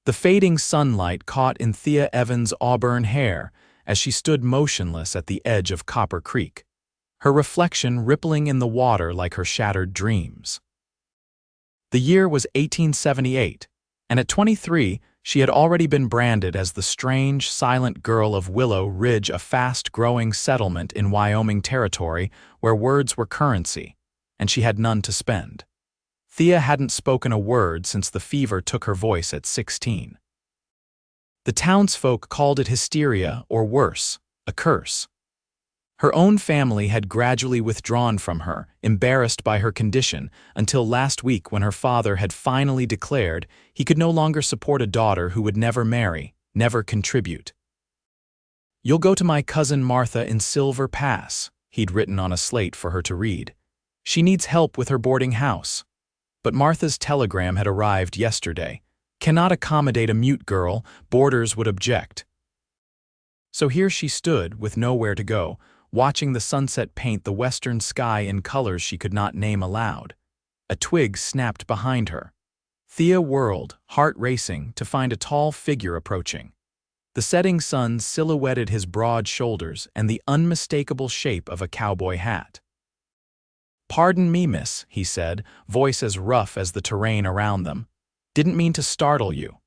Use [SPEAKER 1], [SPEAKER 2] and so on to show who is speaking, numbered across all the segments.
[SPEAKER 1] The fading sunlight caught in Thea Evans' auburn hair as she stood motionless at the edge of Copper Creek, her reflection rippling in the water like her shattered dreams. The year was 1878, and at 23, she had already been branded as the strange, silent girl of Willow Ridge, a fast-growing settlement in Wyoming territory where words were currency, and she had none to spend. Thea hadn't spoken a word since the fever took her voice at 16. The townsfolk called it hysteria, or worse, a curse. Her own family had gradually withdrawn from her, embarrassed by her condition, until last week when her father had finally declared he could no longer support a daughter who would never marry, never contribute. "You'll go to my cousin Martha in Silver Pass," he'd written on a slate for her to read. "She needs help with her boarding house." But Martha's telegram had arrived yesterday. "Cannot accommodate a mute girl, boarders would object." So here she stood, with nowhere to go, watching the sunset paint the western sky in colors she could not name aloud. A twig snapped behind her. Thea whirled, heart racing, to find a tall figure approaching. The setting sun silhouetted his broad shoulders and the unmistakable shape of a cowboy hat. "Pardon me, miss," he said, voice as rough as the terrain around them. "Didn't mean to startle you."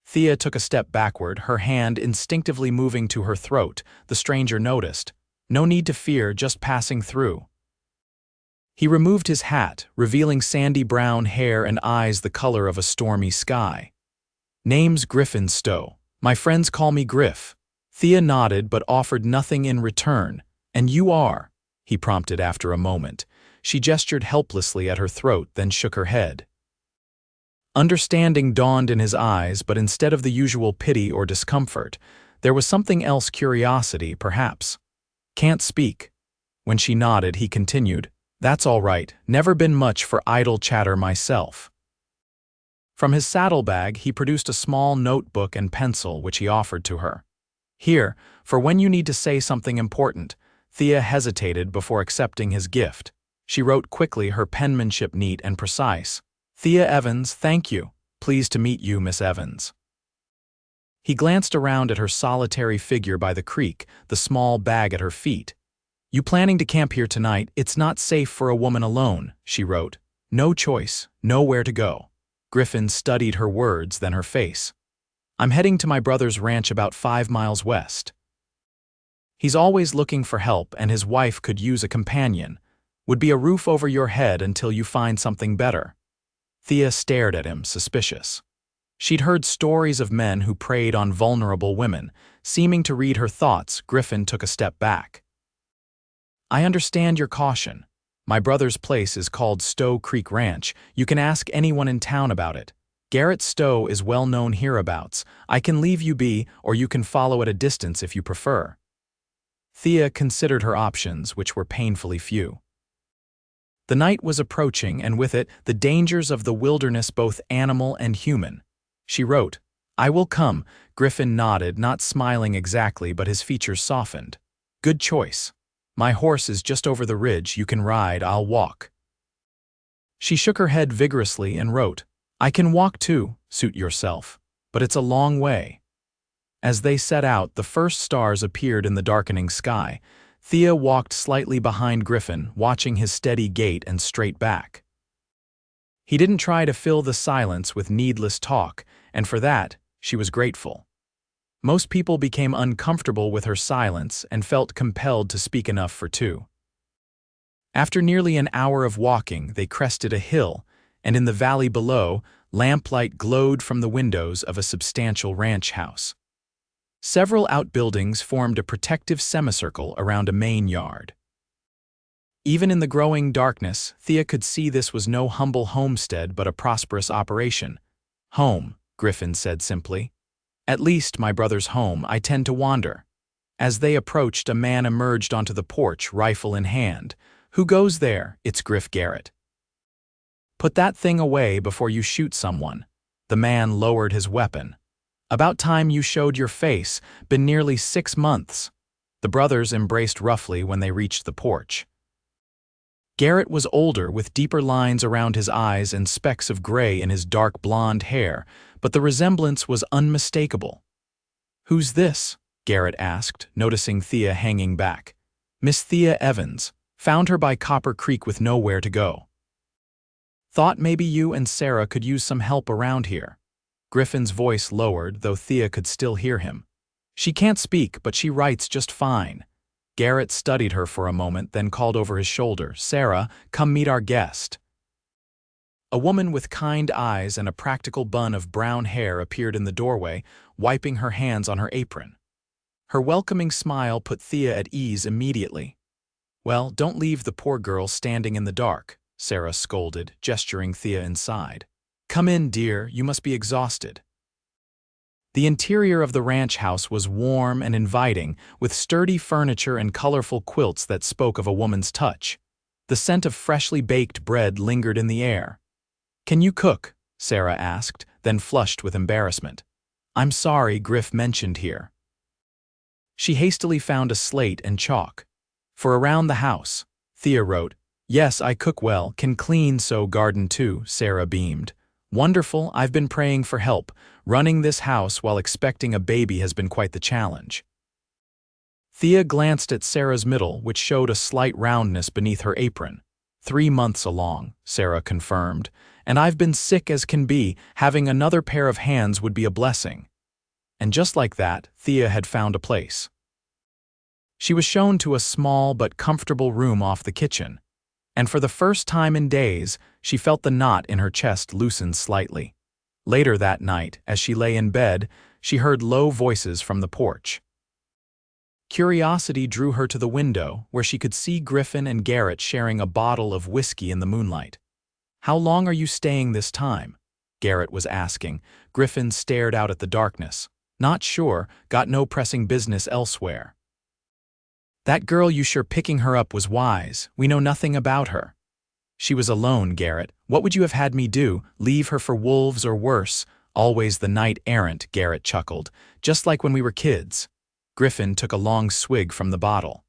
[SPEAKER 1] Thea took a step backward, her hand instinctively moving to her throat. The stranger noticed. "No need to fear, just passing through." He removed his hat, revealing sandy brown hair and eyes the color of a stormy sky. "Name's Griffin Stowe. My friends call me Griff." Thea nodded but offered nothing in return. "And you are?" he prompted after a moment. She gestured helplessly at her throat, then shook her head. Understanding dawned in his eyes, but instead of the usual pity or discomfort, there was something else, curiosity, perhaps. "Can't speak." When she nodded, he continued, "That's all right, never been much for idle chatter myself." From his saddlebag, he produced a small notebook and pencil, which he offered to her. "Here, for when you need to say something important." Thea hesitated before accepting his gift. She wrote quickly, her penmanship neat and precise. "Thea Evans, thank you. Pleased to meet you, Miss Evans." He glanced around at her solitary figure by the creek, the small bag at her feet. "You planning to camp here tonight? It's not safe for a woman alone," she wrote. "No choice, nowhere to go." Griffin studied her words, then her face. "I'm heading to my brother's ranch about 5 miles west. He's always looking for help, and his wife could use a companion. Would be a roof over your head until you find something better." Thea stared at him, suspicious. She'd heard stories of men who preyed on vulnerable women. Seeming to read her thoughts, Griffin took a step back. "I understand your caution. My brother's place is called Stowe Creek Ranch. You can ask anyone in town about it. Garrett Stowe is well known hereabouts. I can leave you be, or you can follow at a distance if you prefer." Thea considered her options, which were painfully few. The night was approaching, and with it, the dangers of the wilderness, both animal and human. She wrote, "I will come." Griffin nodded, not smiling exactly, but his features softened. "Good choice. My horse is just over the ridge. You can ride, I'll walk." She shook her head vigorously and wrote, "I can walk too, suit yourself, but it's a long way." As they set out, the first stars appeared in the darkening sky. Thea walked slightly behind Griffin, watching his steady gait and straight back. He didn't try to fill the silence with needless talk, and for that, she was grateful. Most people became uncomfortable with her silence and felt compelled to speak enough for two. After nearly an hour of walking, they crested a hill, and in the valley below, lamplight glowed from the windows of a substantial ranch house. Several outbuildings formed a protective semicircle around a main yard. Even in the growing darkness, Thea could see this was no humble homestead but a prosperous operation. "Home," Griffin said simply. "At least my brother's home. I tend to wander." As they approached, a man emerged onto the porch, rifle in hand. "Who goes there?" "It's Griff Garrett." "Put that thing away before you shoot someone." The man lowered his weapon. "About time you showed your face. Been nearly 6 months." The brothers embraced roughly when they reached the porch. Garrett was older, with deeper lines around his eyes and specks of gray in his dark blonde hair, but the resemblance was unmistakable. "Who's this?" Garrett asked, noticing Thea hanging back. "Miss Thea Evans. Found her by Copper Creek with nowhere to go. Thought maybe you and Sarah could use some help around here." Griffin's voice lowered, though Thea could still hear him. "She can't speak, but she writes just fine." Garrett studied her for a moment, then called over his shoulder, "Sarah, come meet our guest." A woman with kind eyes and a practical bun of brown hair appeared in the doorway, wiping her hands on her apron. Her welcoming smile put Thea at ease immediately. "Well, don't leave the poor girl standing in the dark," Sarah scolded, gesturing Thea inside. "Come in, dear, you must be exhausted." The interior of the ranch house was warm and inviting, with sturdy furniture and colorful quilts that spoke of a woman's touch. The scent of freshly baked bread lingered in the air. "Can you cook?" Sarah asked, then flushed with embarrassment. "I'm sorry, Griff mentioned here." She hastily found a slate and chalk. "For around the house," Thea wrote. "Yes, I cook well, can clean, so garden too," Sarah beamed. "Wonderful, I've been praying for help. Running this house while expecting a baby has been quite the challenge." Thea glanced at Sarah's middle, which showed a slight roundness beneath her apron. 3 months along, Sarah confirmed, "and I've been sick as can be. Having another pair of hands would be a blessing." And just like that, Thea had found a place. She was shown to a small but comfortable room off the kitchen, and for the first time in days, she felt the knot in her chest loosen slightly. Later that night, as she lay in bed, she heard low voices from the porch. Curiosity drew her to the window, where she could see Griffin and Garrett sharing a bottle of whiskey in the moonlight. "How long are you staying this time?" Garrett was asking. Griffin stared out at the darkness. "Not sure, got no pressing business elsewhere." "That girl, you sure picking her up was wise. We know nothing about her." "She was alone, Garrett. What would you have had me do? Leave her for wolves or worse? Always the knight-errant," Garrett chuckled. "Just like when we were kids." Griffin took a long swig from the bottle.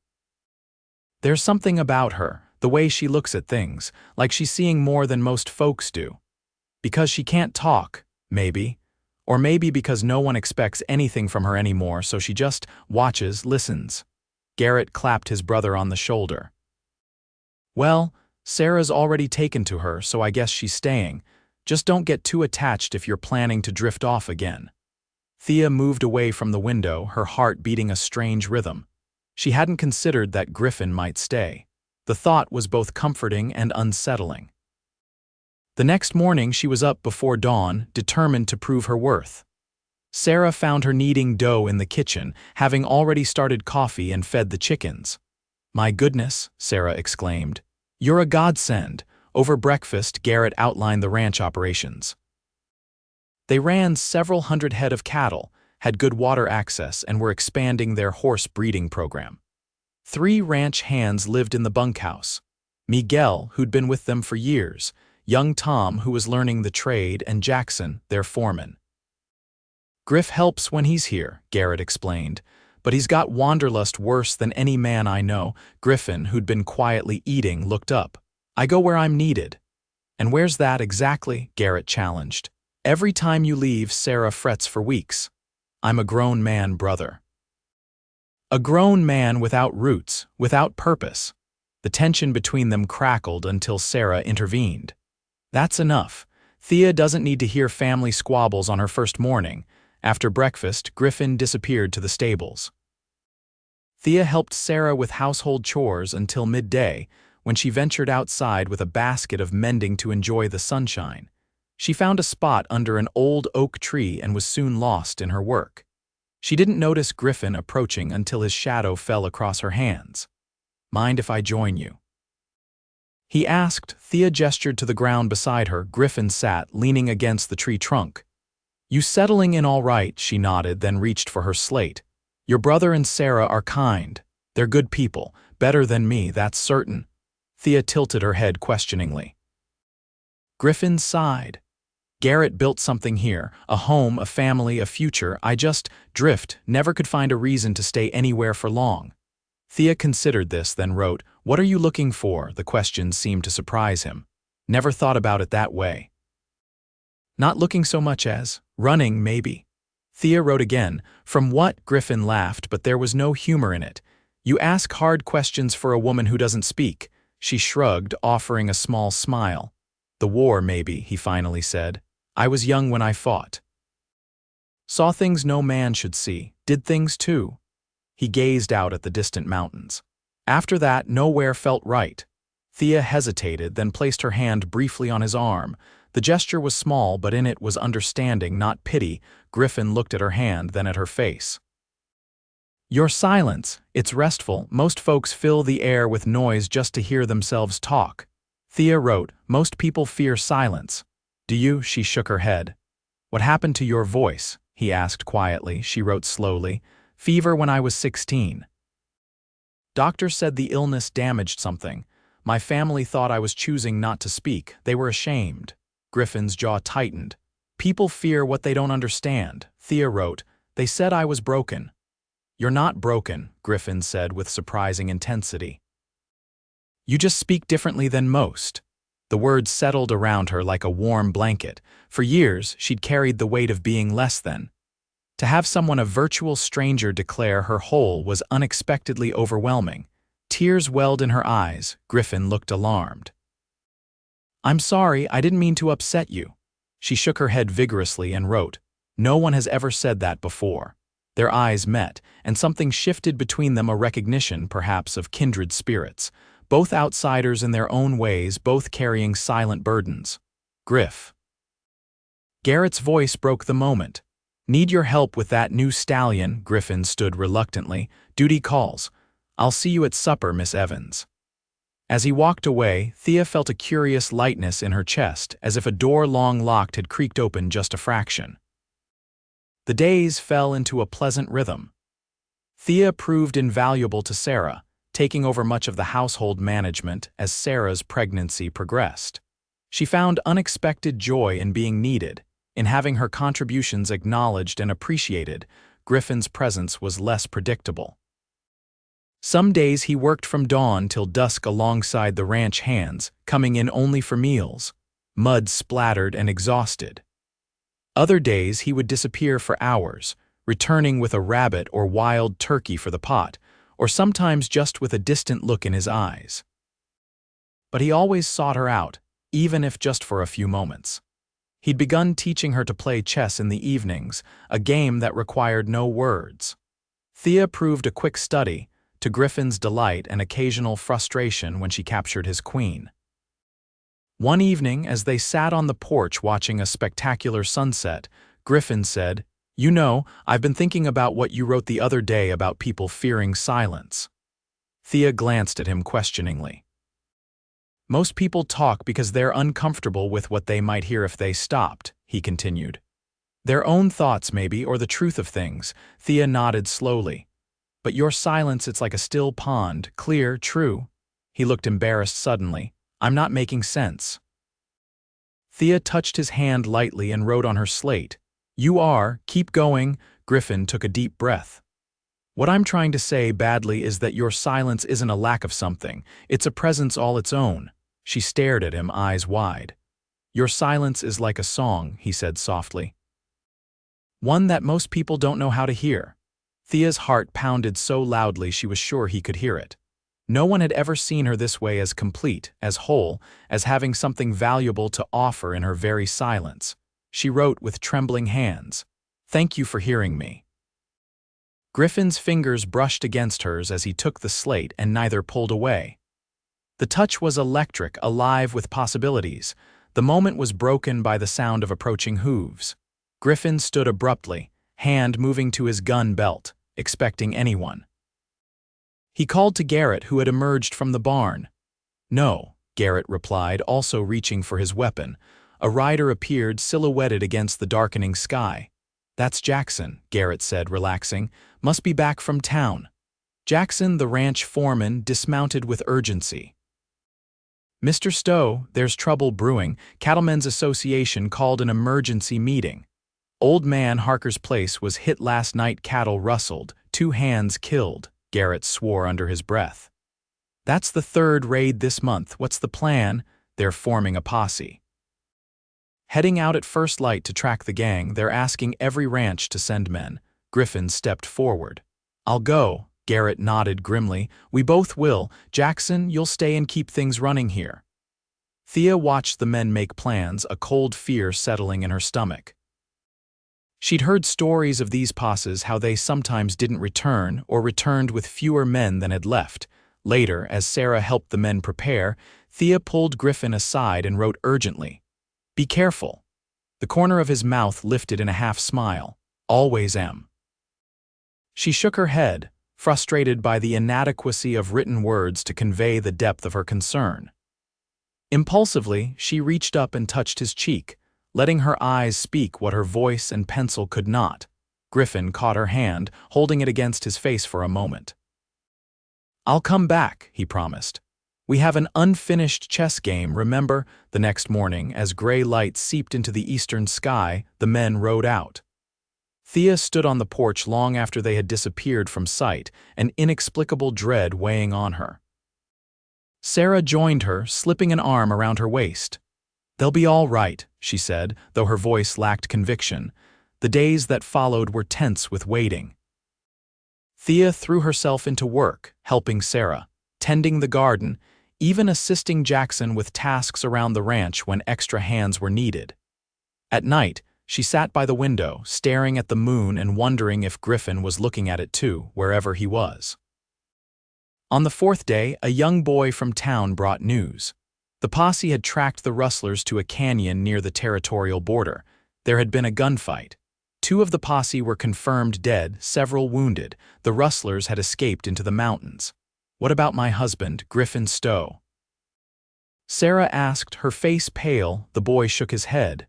[SPEAKER 1] "There's something about her, the way she looks at things, like she's seeing more than most folks do. Because she can't talk, maybe. Or maybe because no one expects anything from her anymore, so she just watches, listens." Garrett clapped his brother on the shoulder. "Well, Sarah's already taken to her, so I guess she's staying. Just don't get too attached if you're planning to drift off again." Thea moved away from the window, her heart beating a strange rhythm. She hadn't considered that Griffin might stay. The thought was both comforting and unsettling. The next morning she was up before dawn, determined to prove her worth. Sarah found her kneading dough in the kitchen, having already started coffee and fed the chickens. "My goodness," Sarah exclaimed. "You're a godsend." Over breakfast, Garrett outlined the ranch operations. They ran several hundred head of cattle, had good water access, and were expanding their horse breeding program. 3 ranch hands lived in the bunkhouse. Miguel, who'd been with them for years, young Tom, who was learning the trade, and Jackson, their foreman. "Griff helps when he's here," Garrett explained, "but he's got wanderlust worse than any man I know." Griffin, who'd been quietly eating, looked up. "I go where I'm needed." "And where's that exactly?" Garrett challenged. "Every time you leave, Sarah frets for weeks." "I'm a grown man, brother." A grown man without roots, without purpose. The tension between them crackled until Sarah intervened. "That's enough. Thea doesn't need to hear family squabbles on her first morning." After breakfast, Griffin disappeared to the stables. Thea helped Sarah with household chores until midday, when she ventured outside with a basket of mending to enjoy the sunshine. She found a spot under an old oak tree and was soon lost in her work. She didn't notice Griffin approaching until his shadow fell across her hands. "Mind if I join you?" he asked. Thea gestured to the ground beside her. Griffin sat, leaning against the tree trunk. "You settling in all right?" She nodded, then reached for her slate. "Your brother and Sarah are kind. They're good people. Better than me, that's certain." Thea tilted her head questioningly. Griffin sighed. "Garrett built something here, a home, a family, a future. I just drift, never could find a reason to stay anywhere for long." Thea considered this, then wrote, "What are you looking for?" The question seemed to surprise him. "Never thought about it that way." "Not looking so much as, Running, maybe. Thea wrote again. From what? Griffin laughed, but there was no humor in it. You ask hard questions for a woman who doesn't speak. She shrugged, offering a small smile. The war, maybe, he finally said. I was young when I fought. Saw things no man should see, did things too. He gazed out at the distant mountains. After that, nowhere felt right. Thea hesitated, then placed her hand briefly on his arm. The gesture was small, but in it was understanding, not pity. Griffin looked at her hand, then at her face. Your silence, it's restful. Most folks fill the air with noise just to hear themselves talk. Thea wrote, most people fear silence. Do you? She shook her head. What happened to your voice? He asked quietly. She wrote slowly. Fever when I was 16. Doctor said the illness damaged something. My family thought I was choosing not to speak. They were ashamed. Griffin's jaw tightened. People fear what they don't understand. Thea wrote, they said I was broken. You're not broken, Griffin said with surprising intensity. You just speak differently than most. The words settled around her like a warm blanket. For years, she'd carried the weight of being less than. To have someone, a virtual stranger, declare her whole was unexpectedly overwhelming. Tears welled in her eyes. Griffin looked alarmed. I'm sorry, I didn't mean to upset you. She shook her head vigorously and wrote, no one has ever said that before. Their eyes met, and something shifted between them, a recognition, perhaps, of kindred spirits. Both outsiders in their own ways, both carrying silent burdens. Griff. Garrett's voice broke the moment. Need your help with that new stallion, Griffin stood reluctantly. Duty calls. I'll see you at supper, Miss Evans. As he walked away, Thea felt a curious lightness in her chest, as if a door long locked had creaked open just a fraction. The days fell into a pleasant rhythm. Thea proved invaluable to Sarah, taking over much of the household management as Sarah's pregnancy progressed. She found unexpected joy in being needed, in having her contributions acknowledged and appreciated. Griffin's presence was less predictable. Some days he worked from dawn till dusk alongside the ranch hands, coming in only for meals, mud splattered and exhausted. Other days he would disappear for hours, returning with a rabbit or wild turkey for the pot, or sometimes just with a distant look in his eyes. But he always sought her out, even if just for a few moments. He'd begun teaching her to play chess in the evenings, a game that required no words. Thea proved a quick study, to Griffin's delight and occasional frustration when she captured his queen. One evening, as they sat on the porch watching a spectacular sunset, Griffin said, You know, I've been thinking about what you wrote the other day about people fearing silence. Thea glanced at him questioningly. Most people talk because they're uncomfortable with what they might hear if they stopped, he continued. Their own thoughts, maybe, or the truth of things. Thea nodded slowly. But your silence, it's like a still pond, clear, true. He looked embarrassed suddenly. I'm not making sense. Thea touched his hand lightly and wrote on her slate. You are, keep going. Griffin took a deep breath. What I'm trying to say badly is that your silence isn't a lack of something. It's a presence all its own. She stared at him, eyes wide. Your silence is like a song, he said softly. One that most people don't know how to hear. Thea's heart pounded so loudly she was sure he could hear it. No one had ever seen her this way, as complete, as whole, as having something valuable to offer in her very silence. She wrote with trembling hands, Thank you for hearing me. Griffin's fingers brushed against hers as he took the slate, and neither pulled away. The touch was electric, alive with possibilities. The moment was broken by the sound of approaching hooves. Griffin stood abruptly, hand moving to his gun belt, expecting anyone. He called to Garrett, who had emerged from the barn. No, Garrett replied, also reaching for his weapon. A rider appeared, silhouetted against the darkening sky. That's Jackson, Garrett said, relaxing. Must be back from town. Jackson, the ranch foreman, dismounted with urgency. Mr. Stowe, there's trouble brewing. Cattlemen's Association called an emergency meeting. Old man Harker's place was hit last night. Cattle rustled. 2 hands killed, Garrett swore under his breath. That's the 3rd raid this month. What's the plan? They're forming a posse. Heading out at first light to track the gang, they're asking every ranch to send men. Griffin stepped forward. I'll go, Garrett nodded grimly. We both will. Jackson, you'll stay and keep things running here. Thea watched the men make plans, a cold fear settling in her stomach. She'd heard stories of these posses, how they sometimes didn't return or returned with fewer men than had left. Later, as Sarah helped the men prepare, Thea pulled Griffin aside and wrote urgently, "Be careful." The corner of his mouth lifted in a half smile. "Always am." She shook her head, frustrated by the inadequacy of written words to convey the depth of her concern. Impulsively, she reached up and touched his cheek, letting her eyes speak what her voice and pencil could not. Griffin caught her hand, holding it against his face for a moment. "I'll come back," he promised. "We have an unfinished chess game, remember?" The next morning, as gray light seeped into the eastern sky, the men rode out. Thea stood on the porch long after they had disappeared from sight, an inexplicable dread weighing on her. Sarah joined her, slipping an arm around her waist. "They'll be all right," she said, though her voice lacked conviction. The days that followed were tense with waiting. Thea threw herself into work, helping Sarah, tending the garden, even assisting Jackson with tasks around the ranch when extra hands were needed. At night, she sat by the window, staring at the moon and wondering if Griffin was looking at it too, wherever he was. On the fourth day, a young boy from town brought news. The posse had tracked the rustlers to a canyon near the territorial border. There had been a gunfight. 2 of the posse were confirmed dead, several wounded. The rustlers had escaped into the mountains. "What about my husband, Griffin Stowe?" Sarah asked, her face pale. The boy shook his head.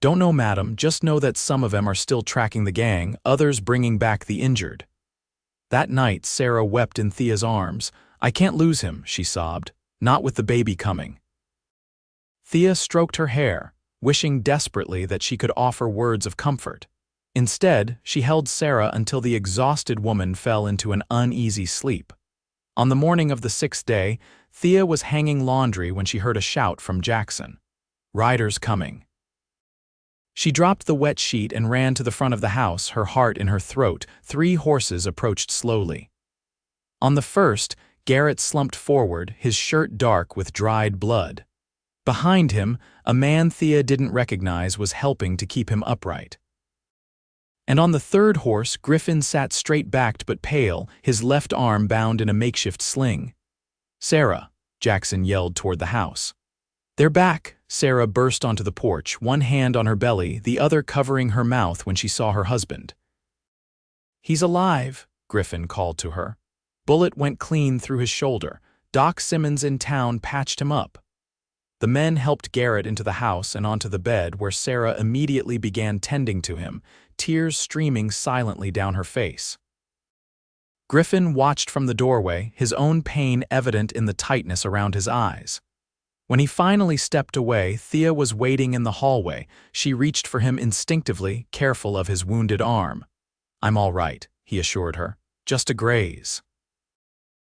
[SPEAKER 1] "Don't know, madam, just know that some of them are still tracking the gang, others bringing back the injured." That night, Sarah wept in Thea's arms. "I can't lose him," she sobbed, "not with the baby coming." Thea stroked her hair, wishing desperately that she could offer words of comfort. Instead, she held Sarah until the exhausted woman fell into an uneasy sleep. On the morning of the 6th day, Thea was hanging laundry when she heard a shout from Jackson. "Riders coming." She dropped the wet sheet and ran to the front of the house, her heart in her throat. 3 horses approached slowly. On the first, Garrett slumped forward, his shirt dark with dried blood. Behind him, a man Thea didn't recognize was helping to keep him upright. And on the 3rd horse, Griffin sat straight-backed but pale, his left arm bound in a makeshift sling. "Sarah," Jackson yelled toward the house. "They're back!" Sarah burst onto the porch, one hand on her belly, the other covering her mouth when she saw her husband. "He's alive," Griffin called to her. Bullet went clean through his shoulder. Doc Simmons in town patched him up. The men helped Garrett into the house and onto the bed, where Sarah immediately began tending to him, tears streaming silently down her face. Griffin watched from the doorway, his own pain evident in the tightness around his eyes. When he finally stepped away, Thea was waiting in the hallway. She reached for him instinctively, careful of his wounded arm. "I'm all right," he assured her. "Just a graze."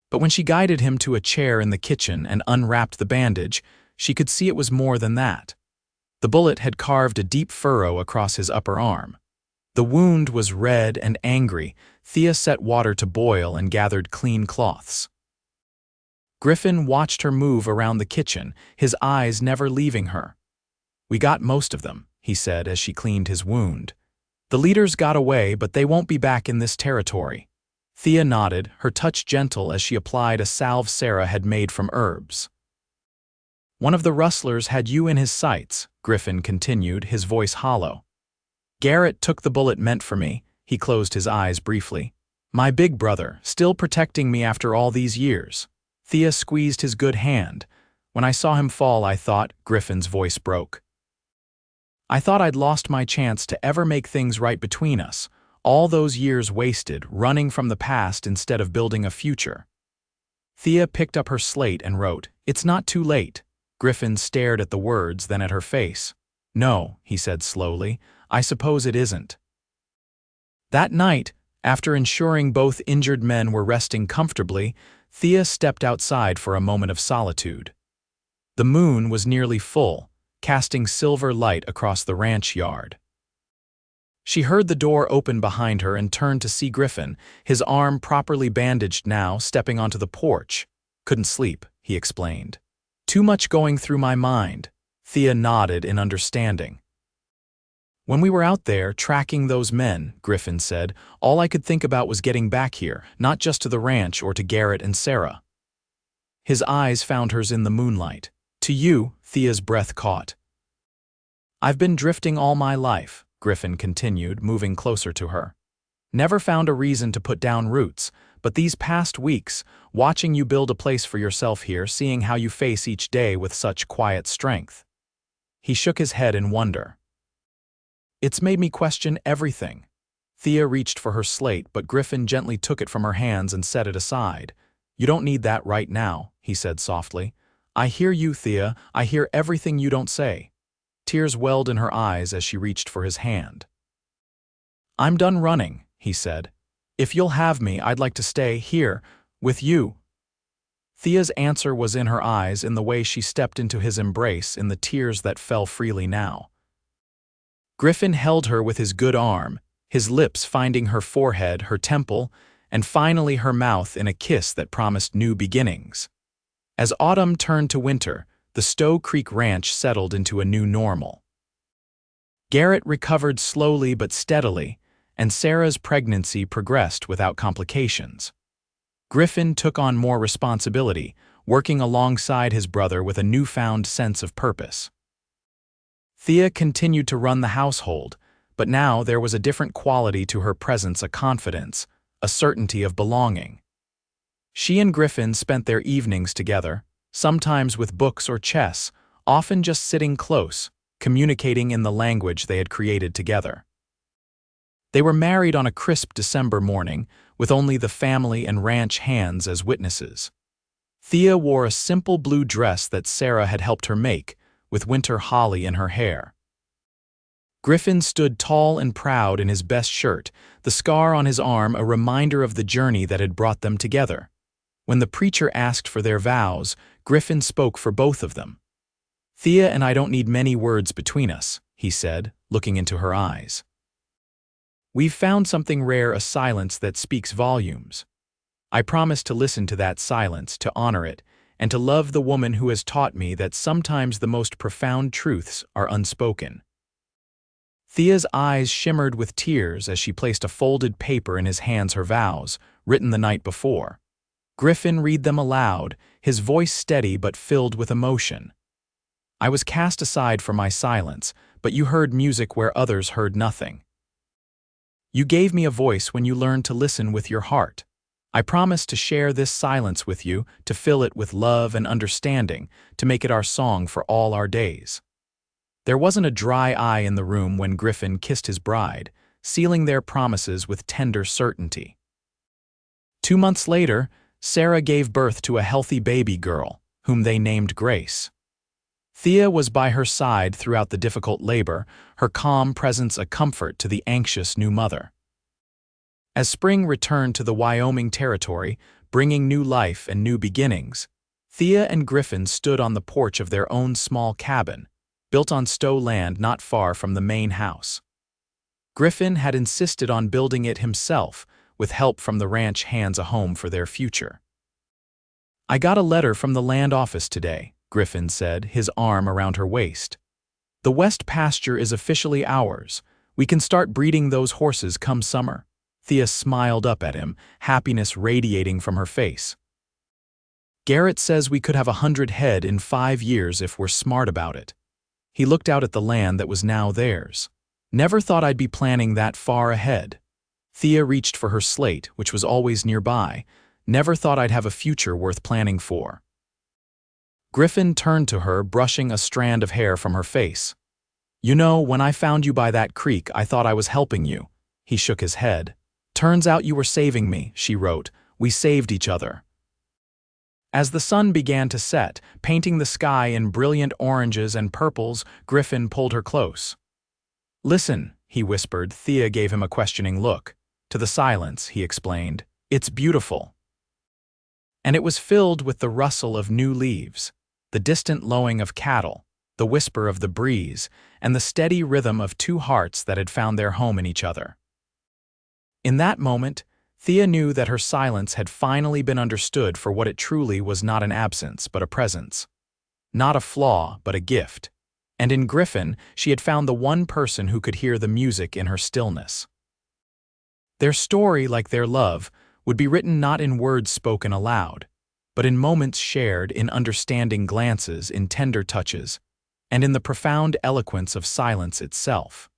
[SPEAKER 1] But when she guided him to a chair in the kitchen and unwrapped the bandage, she could see it was more than that. The bullet had carved a deep furrow across his upper arm. The wound was red and angry. Thea set water to boil and gathered clean cloths. Griffin watched her move around the kitchen, his eyes never leaving her. "We got most of them," he said as she cleaned his wound. "The leaders got away, but they won't be back in this territory." Thea nodded, her touch gentle as she applied a salve Sarah had made from herbs. "One of the rustlers had you in his sights," Griffin continued, his voice hollow. "Garrett took the bullet meant for me." He closed his eyes briefly. "My big brother, still protecting me after all these years." Thea squeezed his good hand. "When I saw him fall, I thought," Griffin's voice broke. "I thought I'd lost my chance to ever make things right between us. All those years wasted, running from the past instead of building a future." Thea picked up her slate and wrote, "It's not too late." Griffin stared at the words, then at her face. "No," he said slowly, "I suppose it isn't." That night, after ensuring both injured men were resting comfortably, Thea stepped outside for a moment of solitude. The moon was nearly full, casting silver light across the ranch yard. She heard the door open behind her and turned to see Griffin, his arm properly bandaged now, stepping onto the porch. "Couldn't sleep," he explained. "Too much going through my mind." Thea nodded in understanding. "When we were out there, tracking those men," Griffin said, "all I could think about was getting back here, not just to the ranch or to Garrett and Sarah." His eyes found hers in the moonlight. "To you," Thea's breath caught. "I've been drifting all my life," Griffin continued, moving closer to her. "Never found a reason to put down roots, but these past weeks, watching you build a place for yourself here, seeing how you face each day with such quiet strength." He shook his head in wonder. "It's made me question everything." Thea reached for her slate, but Griffin gently took it from her hands and set it aside. "You don't need that right now," he said softly. "I hear you, Thea. I hear everything you don't say." Tears welled in her eyes as she reached for his hand. "I'm done running," he said. "If you'll have me, I'd like to stay here, with you." Thea's answer was in her eyes, in the way she stepped into his embrace, in the tears that fell freely now. Griffin held her with his good arm, his lips finding her forehead, her temple, and finally her mouth in a kiss that promised new beginnings. As autumn turned to winter, the Stowe Creek Ranch settled into a new normal. Garrett recovered slowly but steadily, and Sarah's pregnancy progressed without complications. Griffin took on more responsibility, working alongside his brother with a newfound sense of purpose. Thea continued to run the household, but now there was a different quality to her presence, a confidence, a certainty of belonging. She and Griffin spent their evenings together, sometimes with books or chess, often just sitting close, communicating in the language they had created together. They were married on a crisp December morning, with only the family and ranch hands as witnesses. Thea wore a simple blue dress that Sarah had helped her make, with winter holly in her hair. Griffin stood tall and proud in his best shirt, the scar on his arm a reminder of the journey that had brought them together. When the preacher asked for their vows, Griffin spoke for both of them. "Thea and I don't need many words between us," he said, looking into her eyes. "We've found something rare, a silence that speaks volumes. I promise to listen to that silence, to honor it, and to love the woman who has taught me that sometimes the most profound truths are unspoken." Thea's eyes shimmered with tears as she placed a folded paper in his hands, her vows, written the night before. Griffin read them aloud, his voice steady but filled with emotion. "I was cast aside for my silence, but you heard music where others heard nothing. You gave me a voice when you learned to listen with your heart. I promise to share this silence with you, to fill it with love and understanding, to make it our song for all our days." There wasn't a dry eye in the room when Griffin kissed his bride, sealing their promises with tender certainty. 2 months later, Sarah gave birth to a healthy baby girl, whom they named Grace. Thea was by her side throughout the difficult labor, her calm presence a comfort to the anxious new mother. As spring returned to the Wyoming territory, bringing new life and new beginnings, Thea and Griffin stood on the porch of their own small cabin, built on Stowe land not far from the main house. Griffin had insisted on building it himself, with help from the ranch hands, a home for their future. "I got a letter from the land office today," Griffin said, his arm around her waist. "The west pasture is officially ours. We can start breeding those horses come summer." Thea smiled up at him, happiness radiating from her face. "Garrett says we could have 100 head in 5 years if we're smart about it." He looked out at the land that was now theirs. "Never thought I'd be planning that far ahead." Thea reached for her slate, which was always nearby. "Never thought I'd have a future worth planning for." Griffin turned to her, brushing a strand of hair from her face. "You know, when I found you by that creek, I thought I was helping you." He shook his head. "Turns out you were saving me," she wrote. "We saved each other." As the sun began to set, painting the sky in brilliant oranges and purples, Griffin pulled her close. "Listen," he whispered. Thea gave him a questioning look. "To the silence," he explained. "It's beautiful." And it was filled with the rustle of new leaves, the distant lowing of cattle, the whisper of the breeze, and the steady rhythm of two hearts that had found their home in each other. In that moment, Thea knew that her silence had finally been understood for what it truly was: not an absence, but a presence. Not a flaw, but a gift. And in Griffin, she had found the one person who could hear the music in her stillness. Their story, like their love, would be written not in words spoken aloud, but in moments shared, in understanding glances, in tender touches, and in the profound eloquence of silence itself.